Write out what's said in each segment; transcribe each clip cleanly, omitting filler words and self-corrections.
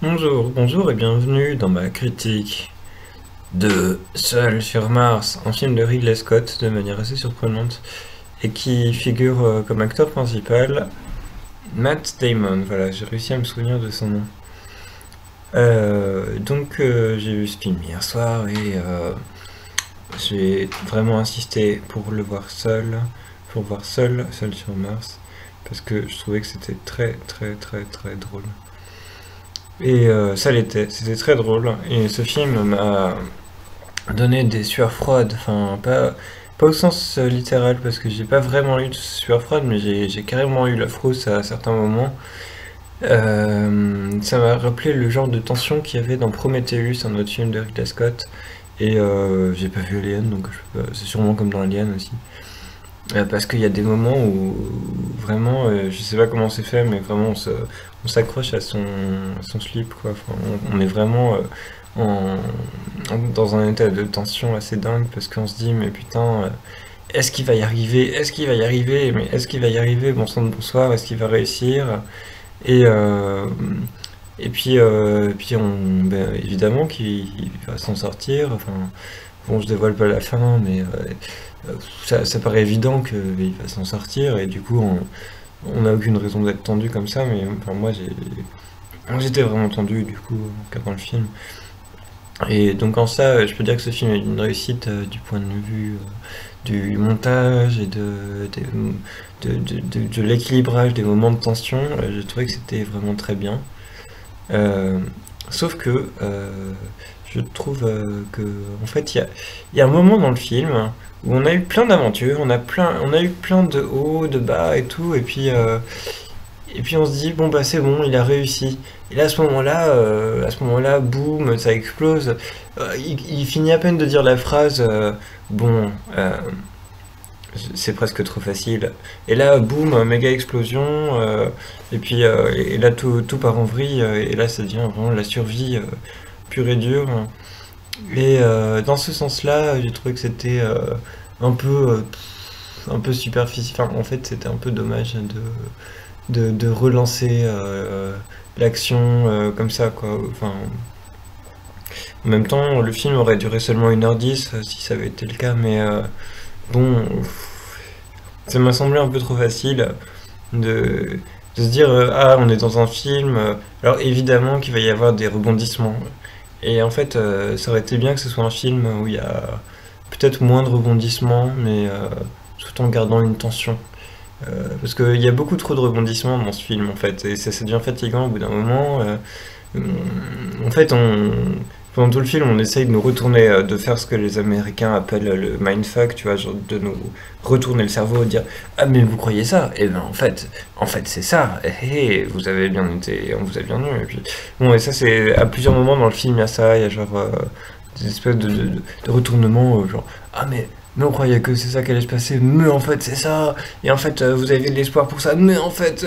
Bonjour, bonjour et bienvenue dans ma critique de Seul sur Mars, un film de Ridley Scott de manière assez surprenante et qui figure comme acteur principal Matt Damon. Voilà, j'ai réussi à me souvenir de son nom. J'ai vu ce film hier soir et j'ai vraiment insisté pour le voir seul, pour voir Seul sur Mars, parce que je trouvais que c'était très très très très drôle. Et ça l'était, c'était très drôle. Et ce film m'a donné des sueurs froides, enfin pas au sens littéral, parce que j'ai pas vraiment eu de sueurs froides, mais j'ai carrément eu la frousse à certains moments. Ça m'a rappelé le genre de tension qu'il y avait dans Prometheus, un autre film de Ridley Scott. Et j'ai pas vu Alien, donc c'est sûrement comme dans Alien aussi. Parce qu'il y a des moments où vraiment, je sais pas comment c'est fait, mais vraiment on s'accroche à son slip, quoi. Enfin, on est vraiment dans un état de tension assez dingue parce qu'on se dit, mais putain, est-ce qu'il va y arriver? Est-ce qu'il va y arriver? Mais est-ce qu'il va y arriver? Bon sang de bonsoir, est-ce qu'il va réussir? Et, euh, ben, évidemment qu'il va s'en sortir. Enfin, bon, je dévoile pas la fin, mais ça paraît évident qu'il va s'en sortir, et du coup, on n'a aucune raison d'être tendu comme ça, mais enfin, j'étais vraiment tendu, du coup, en regardant le film. Et donc, en ça, je peux dire que ce film est une réussite du point de vue du montage et de l'équilibrage des moments de tension. J'ai trouvé que c'était vraiment très bien. Euh, Sauf que je trouve que en fait il y a un moment dans le film où on a eu plein d'aventures, on a eu plein de hauts, de bas et tout, et puis on se dit bon bah c'est bon, il a réussi. Et là à ce moment-là, boum, ça explose. Il finit à peine de dire la phrase bon. C'est presque trop facile. Et là, boum, méga explosion, et là tout part en vrille, et là ça devient vraiment la survie pure et dure. Et dans ce sens-là, j'ai trouvé que c'était un peu, un peu superficiel. Enfin, en fait, c'était un peu dommage de relancer l'action comme ça, quoi. Enfin, en même temps, le film aurait duré seulement 1h10 si ça avait été le cas, mais bon. Ça m'a semblé un peu trop facile de se dire ah, on est dans un film, alors évidemment qu'il va y avoir des rebondissements. Et en fait, ça aurait été bien que ce soit un film où il y a peut-être moins de rebondissements, mais tout en gardant une tension. Parce qu'il y a beaucoup trop de rebondissements dans ce film, en fait, et ça devient fatigant au bout d'un moment. En fait, pendant tout le film, on essaye de nous retourner, de faire ce que les Américains appellent le mindfuck, tu vois, genre de nous retourner le cerveau, de dire ah mais vous croyez ça? Eh ben en fait c'est ça. Vous avez bien été, on vous a bien eu. Et puis bon, et ça c'est à plusieurs moments dans le film, il y a ça, il y a genre des espèces de retournements, genre ah mais on croyait que c'est ça qui allait se passer, mais en fait c'est ça, et en fait vous avez de l'espoir pour ça, mais en fait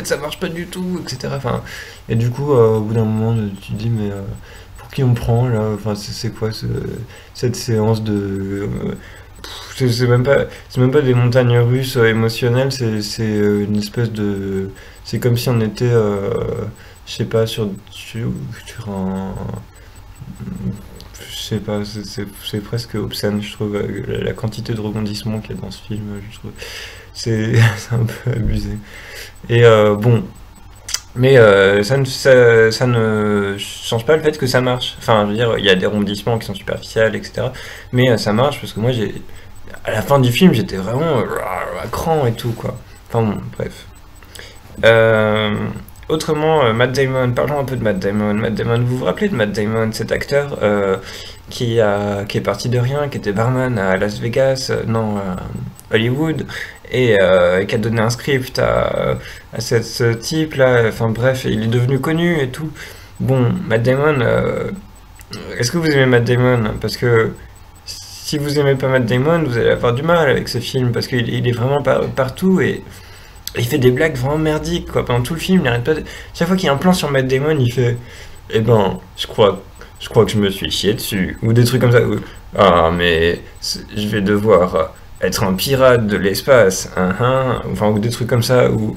ça marche pas du tout, etc. Enfin, et du coup, au bout d'un moment, tu te dis, mais pour qui on prend là? Enfin, c'est quoi cette séance de. C'est même pas des montagnes russes émotionnelles, une espèce de. C'est comme si on était, je sais pas, sur un. Je sais pas, c'est presque obscène, je trouve, la quantité de rebondissements qu'il y a dans ce film, je trouve. C'est un peu abusé. Et bon. Mais ça ne change pas le fait que ça marche. Enfin, je veux dire, il y a des rebondissements qui sont superficiels, etc. Mais ça marche parce que moi, à la fin du film, j'étais vraiment à cran et tout, quoi. Enfin bon, bref. Euh, Autrement, Matt Damon, parlons un peu de Matt Damon. Matt Damon, vous vous rappelez de Matt Damon, cet acteur qui est parti de rien, qui était barman à Las Vegas, non, à Hollywood, et qui a donné un script à ce type-là. Enfin bref, il est devenu connu et tout. Bon, Matt Damon, est-ce que vous aimez Matt Damon? Parce que si vous aimez pas Matt Damon, vous allez avoir du mal avec ce film, parce qu'il est vraiment partout, et il fait des blagues vraiment merdiques, quoi. Pendant tout le film, il arrête pas de. Chaque fois qu'il y a un plan sur Matt Damon, il fait eh ben, je crois que je me suis chié dessus. Ou des trucs comme ça. Ah, mais je vais devoir être un pirate de l'espace. Hein, hein. Enfin, ou des trucs comme ça. Ou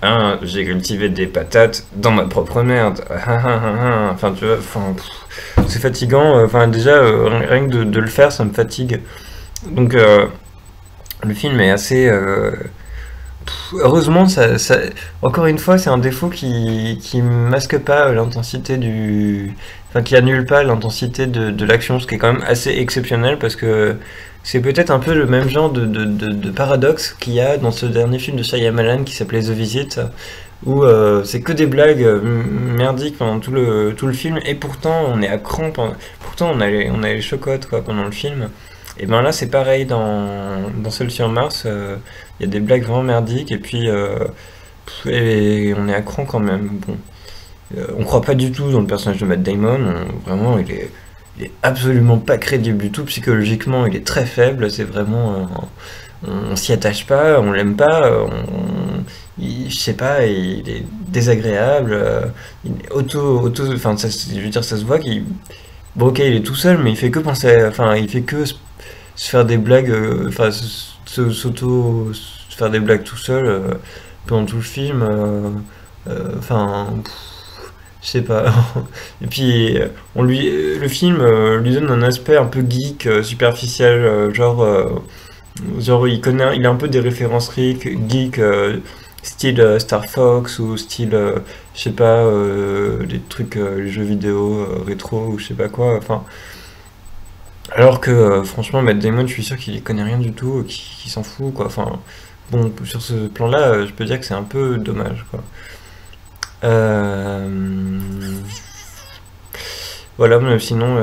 hein, j'ai cultivé des patates dans ma propre merde. Enfin, tu vois, enfin, c'est fatigant. Enfin, déjà, rien que de le faire, ça me fatigue. Donc, le film est assez. Heureusement, encore une fois, c'est un défaut qui masque pas l'intensité du. Enfin, qui annule pas l'intensité de l'action, ce qui est quand même assez exceptionnel parce que c'est peut-être un peu le même genre de paradoxe qu'il y a dans ce dernier film de Shyamalan qui s'appelait The Visit, où c'est que des blagues merdiques pendant tout le film, et pourtant on est à cran, pourtant on a les chocottes quoi, pendant le film. Et ben là c'est pareil dans Seul sur Mars, il y a des blagues vraiment merdiques, et puis et on est à cran quand même. Bon, on croit pas du tout dans le personnage de Matt Damon, vraiment il est absolument pas crédible du tout, psychologiquement il est très faible, c'est vraiment... on s'y attache pas, on l'aime pas, je sais pas, il est désagréable, il est enfin, je veux dire, ça se voit qu'il, bon, ok, il est tout seul, mais il fait que penser, enfin, il fait que se faire des blagues, enfin, se faire des blagues tout seul pendant tout le film, enfin, je sais pas. Et puis, le film lui donne un aspect un peu geek, superficiel, genre, il a un peu des références geek, style Star Fox ou style, je sais pas, les trucs, les jeux vidéo rétro ou je sais pas quoi. Enfin, alors que franchement, Matt Damon, je suis sûr qu'il connaît rien du tout, qu'il s'en fout, quoi. Enfin, bon, sur ce plan-là, je peux dire que c'est un peu dommage, quoi. Euh, Voilà, mais sinon,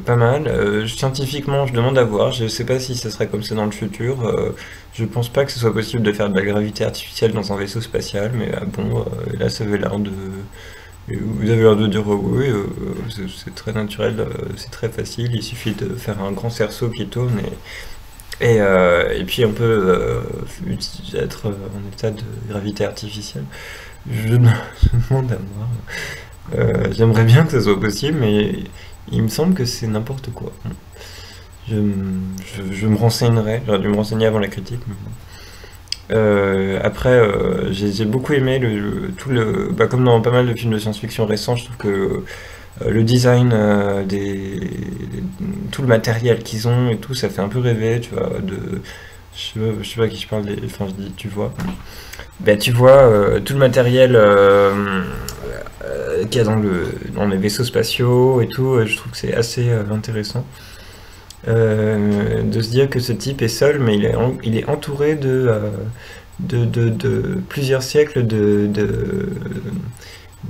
pas mal. Scientifiquement, je demande à voir. Je sais pas si ça sera comme ça dans le futur. Je pense pas que ce soit possible de faire de la gravité artificielle dans un vaisseau spatial, mais bon, là, ça avait l'air de. Vous avez l'air de dire oui, c'est très naturel, c'est très facile. Il suffit de faire un grand cerceau qui tourne et puis on peut être en état de gravité artificielle. Je me demande à voir. J'aimerais bien que ce soit possible, mais il me semble que c'est n'importe quoi. Je me renseignerai, j'aurais dû me renseigner avant la critique. Mais bon. Après, j'ai beaucoup aimé bah, comme dans pas mal de films de science-fiction récents, je trouve que le design, tout le matériel qu'ils ont et tout, ça fait un peu rêver, tu vois. Je sais pas à qui je parle, enfin je dis, tu vois. Ben, tu vois, tout le matériel qu'il y a dans les vaisseaux spatiaux et tout, je trouve que c'est assez intéressant. De se dire que ce type est seul, mais il est entouré de plusieurs siècles de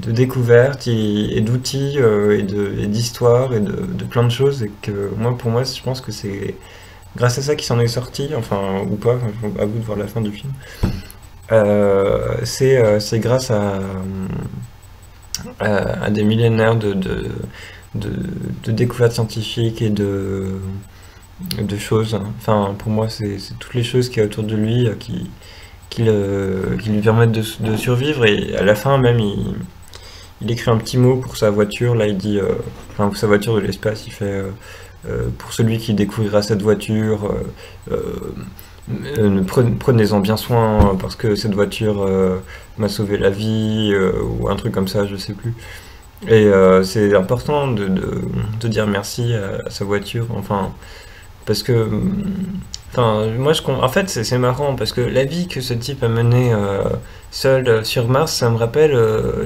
découvertes et d'outils et d'histoires et de plein de choses, et que pour moi, je pense que c'est grâce à ça qu'il s'en est sorti, enfin, ou pas, à vous de voir la fin du film. C'est grâce à des millénaires de, de découvertes scientifiques et de choses. Enfin, pour moi, c'est toutes les choses qu'il y a autour de lui qui lui permettent de survivre. Et à la fin, même, il écrit un petit mot pour sa voiture. Là, il dit, enfin, pour sa voiture de l'espace, il fait pour celui qui découvrira cette voiture, prenez-en bien soin parce que cette voiture m'a sauvé la vie, ou un truc comme ça, je sais plus. Et c'est important de dire merci à sa voiture, enfin, parce que, enfin, moi, en fait, c'est marrant, parce que la vie que ce type a menée seul sur Mars, ça me rappelle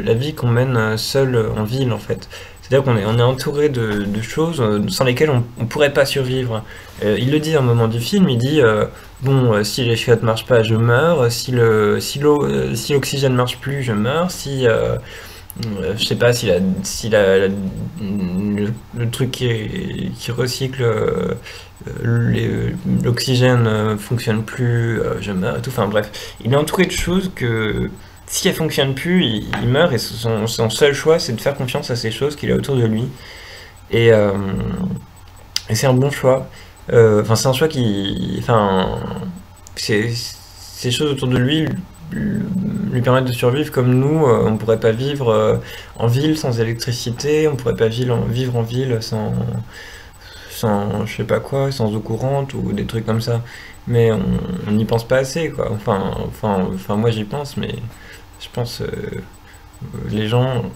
la vie qu'on mène seul en ville, en fait. C'est-à-dire qu'on est entouré de choses sans lesquelles on pourrait pas survivre. Il le dit à un moment du film, il dit, bon, si les chiottes marchent pas, je meurs, si l'oxygène marche plus, je meurs, si... je sais pas le truc qui recycle l'oxygène fonctionne plus, je meurs et tout. Enfin bref, il est entouré de choses que si elles fonctionnent plus, il meurt, et son seul choix c'est de faire confiance à ces choses qu'il a autour de lui. Et, euh, et c'est un bon choix. Enfin, c'est un choix enfin, ces choses autour de lui lui permettent de survivre comme nous. On pourrait pas vivre en ville sans électricité, on pourrait pas vivre en ville sans, je sais pas quoi, sans eau courante ou des trucs comme ça. Mais on n'y pense pas assez, quoi. Enfin, moi j'y pense, mais je pense les gens,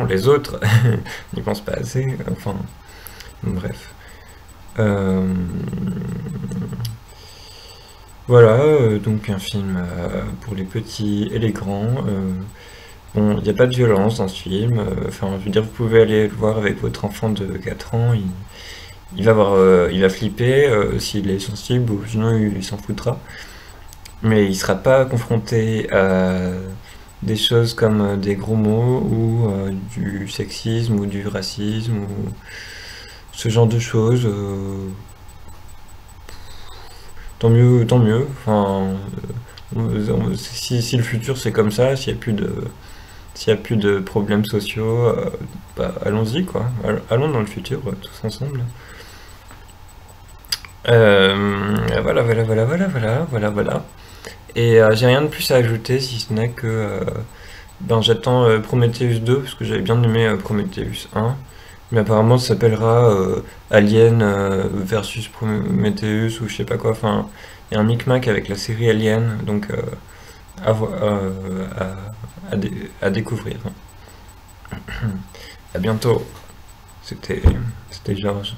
les autres, n'y pensent pas assez. Enfin, bref. Euh, voilà, donc un film pour les petits et les grands. Bon, il n'y a pas de violence dans ce film. Enfin, je veux dire, vous pouvez aller le voir avec votre enfant de 4 ans. Il va avoir, il va flipper s'il est sensible, ou sinon il s'en foutra. Mais il sera pas confronté à des choses comme des gros mots ou du sexisme ou du racisme ou ce genre de choses. Tant mieux, tant mieux. Enfin, si le futur c'est comme ça, s'il y a plus de problèmes sociaux, bah, allons-y quoi. Allons dans le futur tous ensemble. Voilà. Et j'ai rien de plus à ajouter si ce n'est que ben, j'attends Prometheus 2 parce que j'avais bien aimé Prometheus 1. Mais apparemment ça s'appellera Alien versus Prometheus ou je sais pas quoi. Enfin, il y a un micmac avec la série Alien, donc à, vo- à découvrir. À bientôt. C'était Georges.